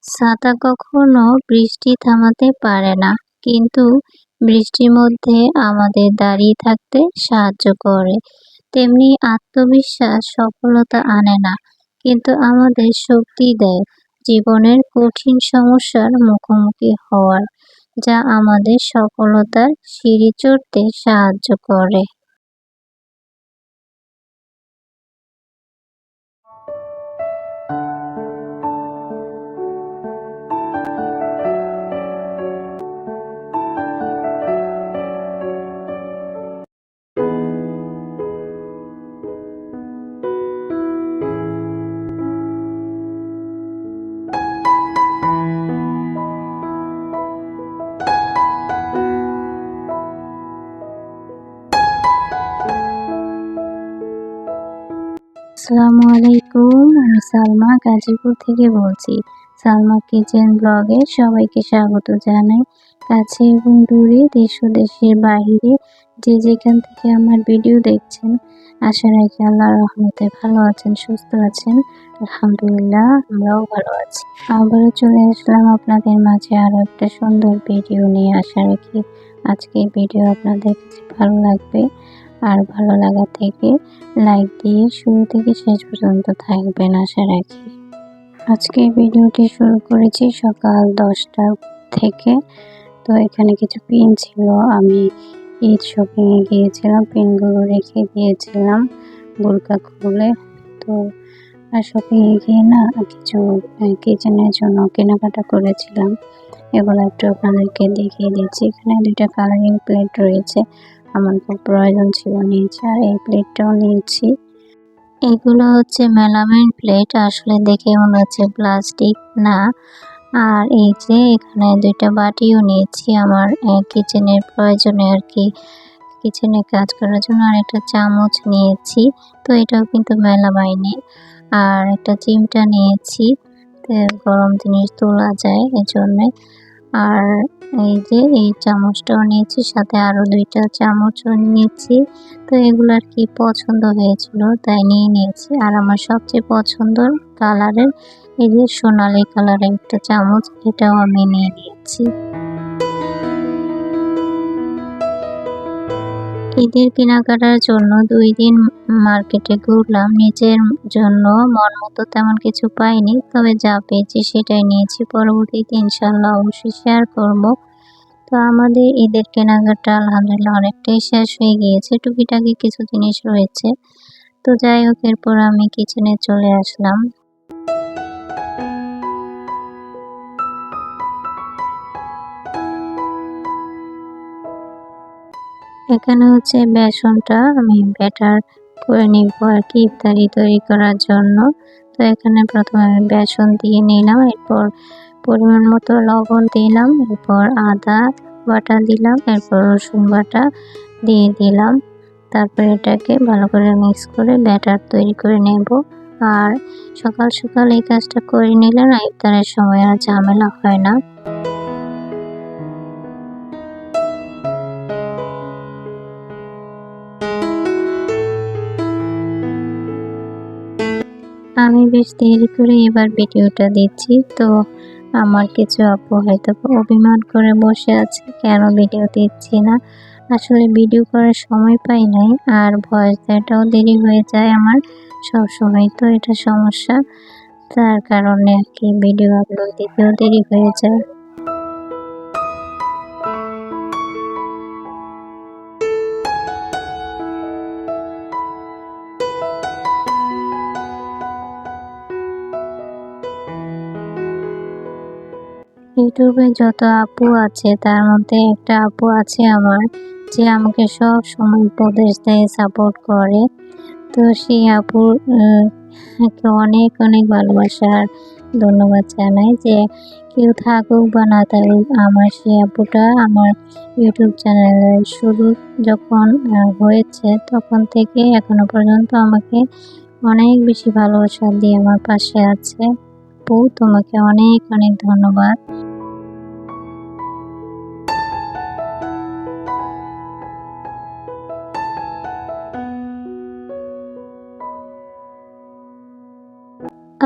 ছাতা কখনো বৃষ্টি থামাতে পারে না, কিন্তু বৃষ্টির মধ্যে আমাদের দাঁড়িয়ে থাকতে সাহায্য করে। তেমনি আত্মবিশ্বাস সফলতা আনে না, কিন্তু আমাদের শক্তি দেয় জীবনের কঠিন সমস্যার মুখোমুখি হওয়ার, যা আমাদের সফলতার সিঁড়ি চড়তে সাহায্য করে। আসসালামু আলাইকুম, আমি সালমা গাজীপুর থেকে বলছি। সালমা কিচেন ব্লগে সবাইকে স্বাগত জানাই। কাছে এবং দূরে, দেশ ও দেশের বাইরে যে যেখান থেকে আমার ভিডিও দেখছেন, আশা রাখি আল্লাহর রহমতে ভালো আছেন, সুস্থ আছেন। আলহামদুলিল্লাহ, আমরাও ভালো আছি। আবারও চলে আসলাম আপনাদের মাঝে আরো একটা সুন্দর ভিডিও নিয়ে। আশা রাখি আজকের ভিডিও আপনাদের কাছে ভালো লাগবে, আর ভালো লাগা থেকে লাইক দিয়ে শুরু থেকে শেষ পর্যন্ত থাকবেন আশা রাখি। আজকে ভিডিওটি শুরু করেছি সকাল 10টা থেকে। তো এখানে কিছু পিন ছিল, আমি ঈদ শপিংয়ে গিয়েছিলাম, পিনগুলো রেখে দিয়েছিলাম বোরকা খুলে। তো শপিংয়ে গিয়ে না কিছু কিচেনের জন্য কেনাকাটা করেছিলাম, এগুলো একটু আপনাদেরকে দেখিয়ে দিচ্ছি। এখানে 2টা কালারিং প্লেট রয়েছে, আমার খুব প্রয়োজন ছিল, নিয়েছি। আর এই প্লেটটাও নিয়েছি। এগুলো হচ্ছে মেলামাইন প্লেট, আসলে দেখে মনে হচ্ছে প্লাস্টিক না। আর এই যে এখানে 2টা বাটিও নিয়েছি আমার কিচেনের প্রয়োজনে আর কি, কিচেনে কাজ করার জন্য। আর একটা চামচ নিয়েছি, তো এটাও কিন্তু মেলামাইনের। আর একটা চিমটা নিয়েছি, গরম জিনিস তোলা যায় এজন্যে। আর এই যে এই চামচটাও নিয়েছি, সাথে আরো 2টা চামচও নিয়েছি। তো এগুলো আর কি পছন্দ হয়েছিল তাই নিয়ে নিয়েছি। আর আমার সবচেয়ে পছন্দের কালারের এই যে সোনালী কালারের একটা চামচ, এটাও আমি নিয়ে নিয়েছি। ঈদের কেনাকাটার জন্য 2 দিন মার্কেটে ঘুরলাম, নিজের জন্য মন মতো তেমন কিছু পাইনি, তবে যা পেয়েছি সেটাই নিয়েছি। পরবর্তীতে ইনশাল্লাহ অবশ্যই শেয়ার করব। তো আমাদের ঈদের কেনাকাটা আলহামদুলিল্লাহ অনেকটাই শেষ হয়ে গিয়েছে, টুকিটাকি কিছু জিনিস রয়েছে। তো যাই হোক, এরপর আমি কিচেনে চলে আসলাম। এখানে হচ্ছে বেসনটা আমি ব্যাটার করে নিব আর কি ইফতারি তৈরি করার জন্য। তো এখানে প্রথমে আমি বেসন দিয়ে নিলাম, এরপর পরিমাণ মতো লবণ দিলাম, এরপর আদা বাটা দিলাম, এরপর রসুন বাটা দিয়ে দিলাম। তারপর এটাকে ভালো করে মিক্স করে ব্যাটার তৈরি করে নেব। আর সকাল সকাল এই কাজটা করে নিলে না ইফতারের সময় আর ঝামেলা হয় না। আমি বেশ দেরি করে এবার ভিডিওটা দিচ্ছি, তো আমার কিছু আপু হয়তো অভিমান করে বসে আছে কেন ভিডিও দিচ্ছি না। আসলে ভিডিও করার সময় পাই নাই, আর ভয়েস দেওয়াটাও দেরি হয়ে যায় আমার, সব সময় তো এটা সমস্যা। তার কারণে আর কি ভিডিও আপলোড দিতেও দেরি হয়ে যায়। ইউটিউবে যত আপু আছে তার মধ্যে একটা আপু আছে আমার, যে আমাকে সব সময় উপদেশ দেয়, সাপোর্ট করে। তো সেই আপুর কে অনেক অনেক ভালোবাসার ধন্যবাদ জানাই, যে কেউ থাকুক বা না থাকুক, আমার সেই আপুটা আমার ইউটিউব চ্যানেলের শুরু যখন হয়েছে তখন থেকে এখনো পর্যন্ত আমাকে অনেক বেশি ভালোবাসা দিয়ে আমার পাশে আছে। আপু, তোমাকে অনেক অনেক ধন্যবাদ।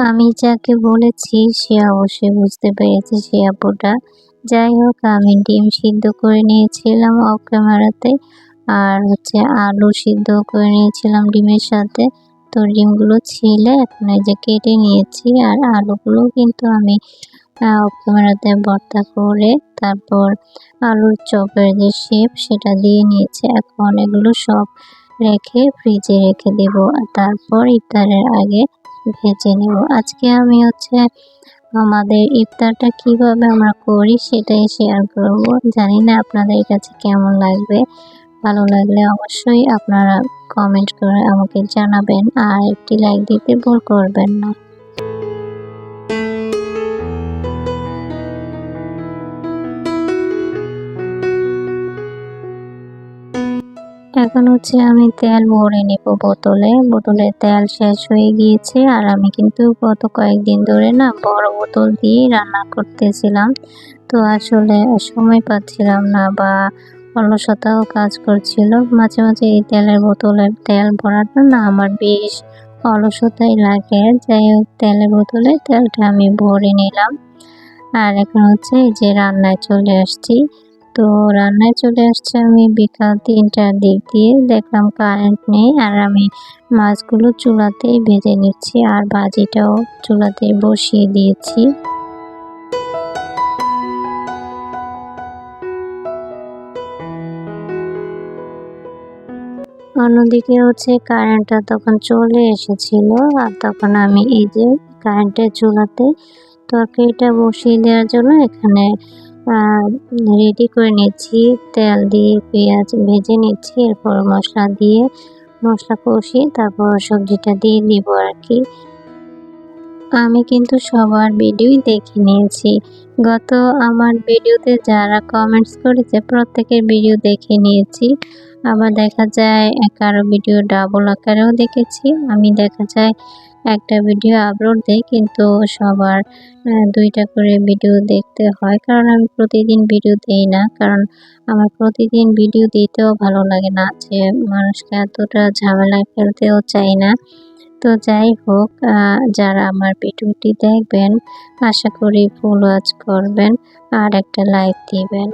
আমি যাকে বলেছি সে অবশ্যই বুঝতে পেরেছে সে আপুটা। যাই হোক, আমি ডিম সিদ্ধ করে নিয়েছিলাম অফ ক্যামেরাতে, আর আলু সিদ্ধ করে নিয়েছিলাম ডিমের সাথে। তো ডিমগুলো ছিলে এখন এই যে কেটে নিয়েছি, আর আলুগুলো কিন্তু আমি অফ ক্যামেরাতে ভর্তা করে তারপর আলুর চপের যে শেপ সেটা দিয়ে নিয়েছি। এখন এগুলো সব রেখে ফ্রিজে রেখে দেব, আর তারপর ইফতারের আগে ভেজে নেব। আজকে আমি আমাদের ইফতারটা কিভাবে আমরা করি সেটাই শেয়ার করব। জানি না আপনাদের কাছে কেমন লাগবে। ভালো লাগলে অবশ্যই আপনারা কমেন্ট করে আমাকে জানাবেন, আর একটি লাইক দিতে ভুল করবেন না। এখন আমি তেল ভরে নেব বোতলে। বোতলে তেল শেষ হয়ে গিয়েছে, আর আমি কিন্তু গত কয়েকদিন ধরে না বড় বোতল দিয়ে রান্না করতেছিলাম। তো আসলে সময় পাচ্ছিলাম না, বা অলসতাও কাজ করছিল। মাঝে মাঝে এই তেলের বোতলে তেল ভরাটা না আমার বেশ অলসতাই লাগে। যাই হোক, তেলের বোতলে তেলটা আমি ভরে নিলাম। আর এখন এই যে রান্নায় চলে আসছি। তো রান্নায় চলে আসছি আমি বিকাল ৩টার দিক দিয়ে। দেখলাম কারেন্ট নেই, আর আমি মাছগুলো চুলাতেই ভেজে নিচ্ছি, আর ভাজিটাও চুলাতে বসিয়ে দিয়েছি। অন্যদিকে কারেন্টটা তখন চলে এসেছিল, আর তখন আমি এই যে কারেন্টের চুলাতে তরকারিটা বসিয়ে দেওয়ার জন্য এখানে রেডি করে নিচ্ছি। তেল দিয়ে পেঁয়াজ ভেজে নিচ্ছি, এরপর মশলা দিয়ে মশলা কষিয়ে তারপর সবজিটা দিয়ে দিব আর কি। আমি কিন্তু সবার ভিডিওই দেখে নিয়েছি। গত আমার ভিডিওতে যারা কমেন্টস করেছে প্রত্যেকের ভিডিও দেখে নিয়েছি। আবার দেখা যায় কারো ভিডিও ডাবল আকারেও দেখেছি। আমি দেখা যায় একটা ভিডিও আপলোড দেই, কিন্তু সবার ২টা করে ভিডিও দেখতে হয়। কারণ আমি প্রতিদিন ভিডিও দেই না। কারণ আমার প্রতিদিন ভিডিও দিতেও ভালো লাগে না, যে মানুষকে এতটা ঝামেলায় ফেলতেও চাই না। তো যাই হোক, যারা আমার ভিডিওটি দেখবেন আশা করি ফুল ওয়াচ করবেন আর একটা লাইক দিবেন।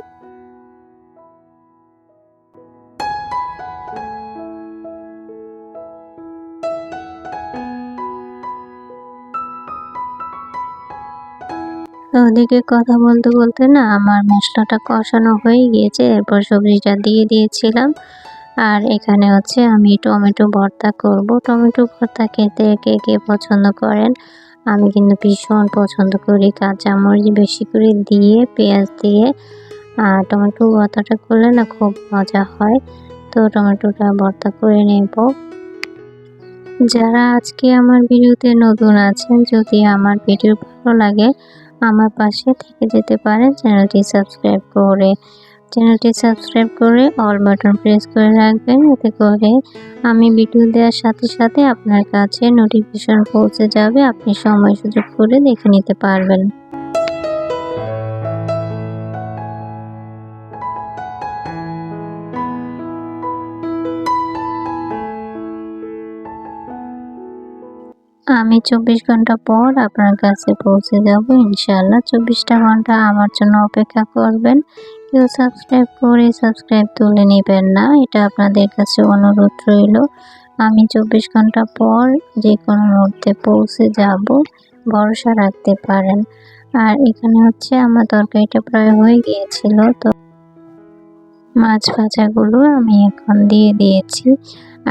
তো ওদিকে কথা বলতে বলতে না আমার মশলাটা কষানো হয়ে গিয়েছে, এরপর সবজিটা দিয়ে দিয়েছিলাম। আর এখানে আমি টমেটো ভর্তা করব। টমেটো ভর্তা খেতে কে কে পছন্দ করেন? আমি কিন্তু ভীষণ পছন্দ করি। কাঁচামরিচ বেশি করে দিয়ে পেঁয়াজ দিয়ে টমেটো ভর্তাটা করলে না খুব মজা হয়। তো টমেটোটা ভর্তা করে নেব। যারা আজকে আমার ভিডিওতে নতুন আছেন, যদি আমার ভিডিও ভালো লাগে আমার পাশে থেকে যেতে পারেন চ্যানেলটি সাবস্ক্রাইব করে অল বাটন প্রেস করে রাখবেন। এতে করে আমি ভিডিও দেওয়ার সাথে সাথে আপনার কাছে নোটিফিকেশন পৌঁছে যাবে, আপনি সময় সুযোগ করে দেখে নিতে পারবেন। আমি ২৪ ঘন্টা পর আপনার কাছে পৌঁছে যাব ইনশাআল্লাহ। ২৪টা ঘন্টা আমার জন্য অপেক্ষা করবেন। কেউ সাবস্ক্রাইব তুলে নেবেন না, এটা আপনাদের কাছে অনুরোধ রইল। আমি ২৪ ঘন্টা পর যে কোনো মুহূর্তে পৌঁছে যাব, ভরসা রাখতে পারেন। আর এখানে আমার তরকারিটা প্রায় হয়ে গিয়েছিল। তো মাছ ভাজাগুলো আমি এখন দিয়ে দিয়েছি।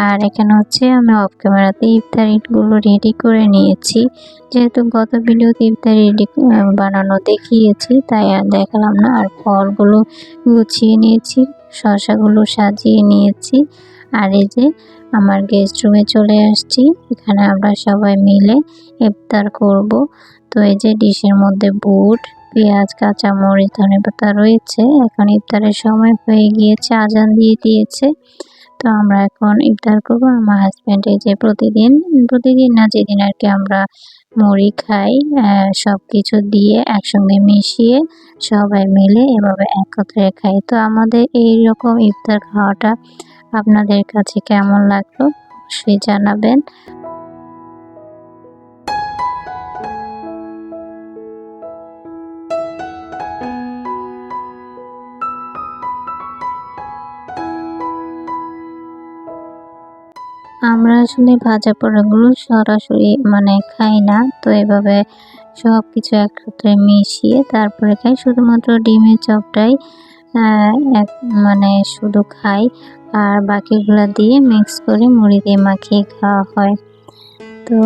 আর এখানে আমি অফ ক্যামেরাতে ইফতারিগুলো রেডি করে নিয়েছি। যেহেতু গত ভিডিওতে ইফতারি বানানো দেখিয়েছি, তাই আর দেখালাম না। আর ফলগুলো গুছিয়ে নিয়েছি, শসাগুলো সাজিয়ে নিয়েছি। আর এই যে আমার গেস্ট রুমে চলে আসছি, এখানে আমরা সবাই মিলে ইফতার করব। তো এই যে ডিশের মধ্যে বুট, পেঁয়াজ, কাঁচামরিচ, ধনেপাতা রয়েছে। এখন ইফতারের সময় হয়ে গিয়েছে, আজান দিয়ে দিয়েছে। তো আমরা এখন ইফতার করব। আমার হাজব্যান্ড এই যে প্রতিদিন না, যেদিন আর কি আমরা মুড়ি খাই, সব কিছু দিয়ে একসঙ্গে মিশিয়ে সবাই মিলে এভাবে একত্রে খাই। তো আমাদের এইরকম ইফতার খাওয়াটা আপনাদের কাছে কেমন লাগলো অবশ্যই জানাবেন। আমরা আসলে ভাজা পোড়াগুলো সরাসরি মানে খাই না, তো এভাবে সব কিছু একসাথে মিশিয়ে তারপরে খাই। শুধুমাত্র ডিমের চপটাই এক মানে শুধু খাই, আর বাকিগুলা দিয়ে মিক্স করে মুড়ি দিয়ে মাখিয়ে খাওয়া হয়। তো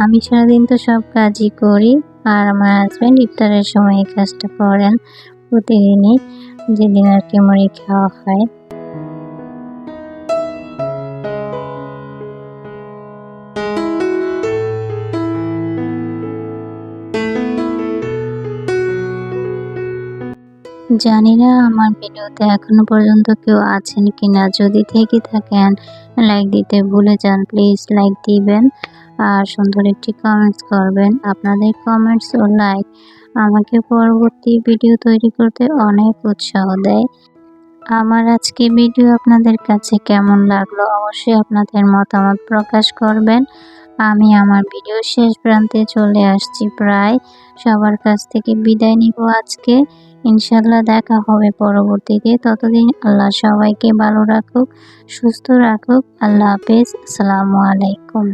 আমি সারাদিন তো সব কাজই করি, আর আমার হাজব্যান্ড ইফতারের সময় এই কাজটা করেন প্রতিদিনই, যেদিন আর কি মুড়ি খাওয়া হয়। জানি না আমার ভিডিওতে এখনো পর্যন্ত কেউ আছেন কিনা, যদি থেকে থাকেন লাইক দিতে ভুলে যান, প্লিজ লাইক দিবেন আর সুন্দর একটি কমেন্টস করবেন। আপনাদের কমেন্টস ও লাইক আমাকে পরবর্তী ভিডিও তৈরি করতে অনেক উৎসাহ দেয়। আমার আজকে ভিডিও আপনাদের কাছে কেমন লাগলো অবশ্যই আপনাদের মতামত প্রকাশ করবেন। আমি আমার ভিডিও শেষ প্রান্তে চলে আসছি প্রায়। সবার কাছ থেকে বিদায় নিব আজকে। ইনশাল্লাহ দেখা হবে পরবর্তীতে। ততদিন আল্লাহ সবাইকে ভালো রাখুক, সুস্থ রাখুক। আল্লাহ হাফেজ। আসসালামু আলাইকুম।